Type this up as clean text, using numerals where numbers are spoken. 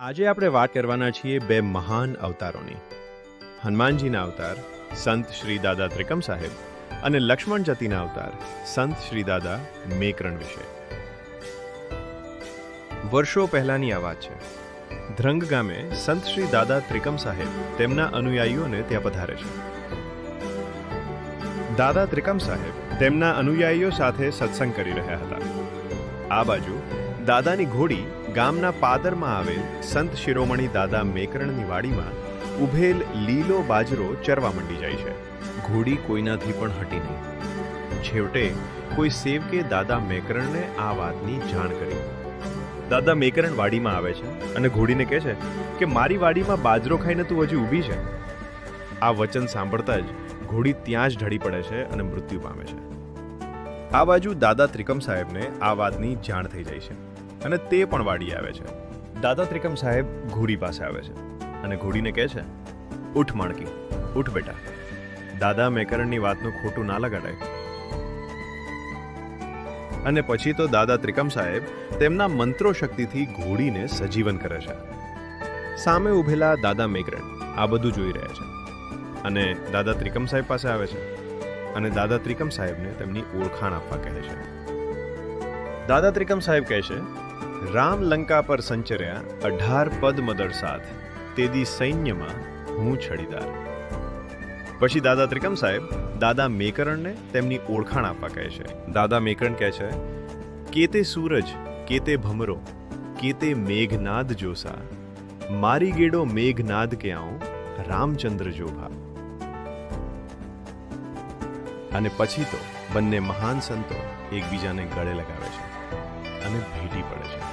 આજે આપણે વાત કરવાના છીએ બે મહાન અવતારોની. હનુમાનજીના અવતાર સંત શ્રી દાદા ત્રિકમ સાહેબ અને લક્ષ્મણ જતીના અવતાર સંત શ્રી દાદા મેકરણ વિશે. વર્ષો પહેલાની આ વાત છે. ધ્રંગ ગામે સંત શ્રી દાદા ત્રિકમ સાહેબ તેમના અનુયાયીઓને ત્યાં પધારે છે. દાદા ત્રિકમ સાહેબ તેમના અનુયાયીઓ સાથે સત્સંગ કરી રહ્યા હતા. આ બાજુ દાદાની ઘોડી ગામના પાદરમાં આવેલ સંત શિરોમણી દાદા મેકરણની વાડીમાં ઉભેલ લીલો બાજરો ચરવા માંડી જાય છે. ઘોડી કોઈનાથી પણ હટી નહીં. છેવટે કોઈ સેવકે દાદા મેકરણને આ વાતની જાણ કરી. દાદા મેકરણ વાડીમાં આવે છે અને ઘોડીને કહે છે કે મારી વાડીમાં બાજરો ખાઈને તું હજી ઊભી છે. આ વચન સાંભળતા જ ઘોડી ત્યાં જ ઢળી પડે છે અને મૃત્યુ પામે છે. આ બાજુ દાદા ત્રિકમ સાહેબને આ વાતની જાણ થઈ જાય છે અને તે પણ વાડી આવે છે. દાદા ત્રિકમ સાહેબ ઘોડી પાસે આવે છે અને ઘોડીને કહે છે, ઉઠ માણકી, ઉઠ બેટા, દાદા મેકરણની વાતનું ખોટું ના લગાડાય. અને પછી તો દાદા ત્રિકમ સાહેબ તેમના મંત્રો શક્તિથી ઘોડીને સજીવન કરે છે. સામે ઉભેલા દાદા મેકરણ આ બધું જોઈ રહ્યા છે અને દાદા ત્રિકમ સાહેબ પાસે આવે છે અને દાદા ત્રિકમ સાહેબને તેમની ઓળખાણ આપવા કહે છે. દાદા ત્રિકમ સાહેબ કહે છે, રામ લંકા પર સંચર્યા 18 પદ મદર સાથ, તેદી સૈન્યમાં હું છડીદાર. પછી દાદા ત્રિકમ સાહેબ દાદા મેકરણને તેમની ઓળખાણ આપવા કહે છે. દાદા મેકરણ કહે છે, કેતે સૂરજ, કેતે ભમરો, કેતે મેઘનાદ જોસા, મારી ગેડો મેઘનાદ કે આઉં, રામચંદ્ર જોભા. અને પછી તો બંને મહાન સંતો એકબીજાને ગળે લગાવે છે અને ભેટી પડે છે.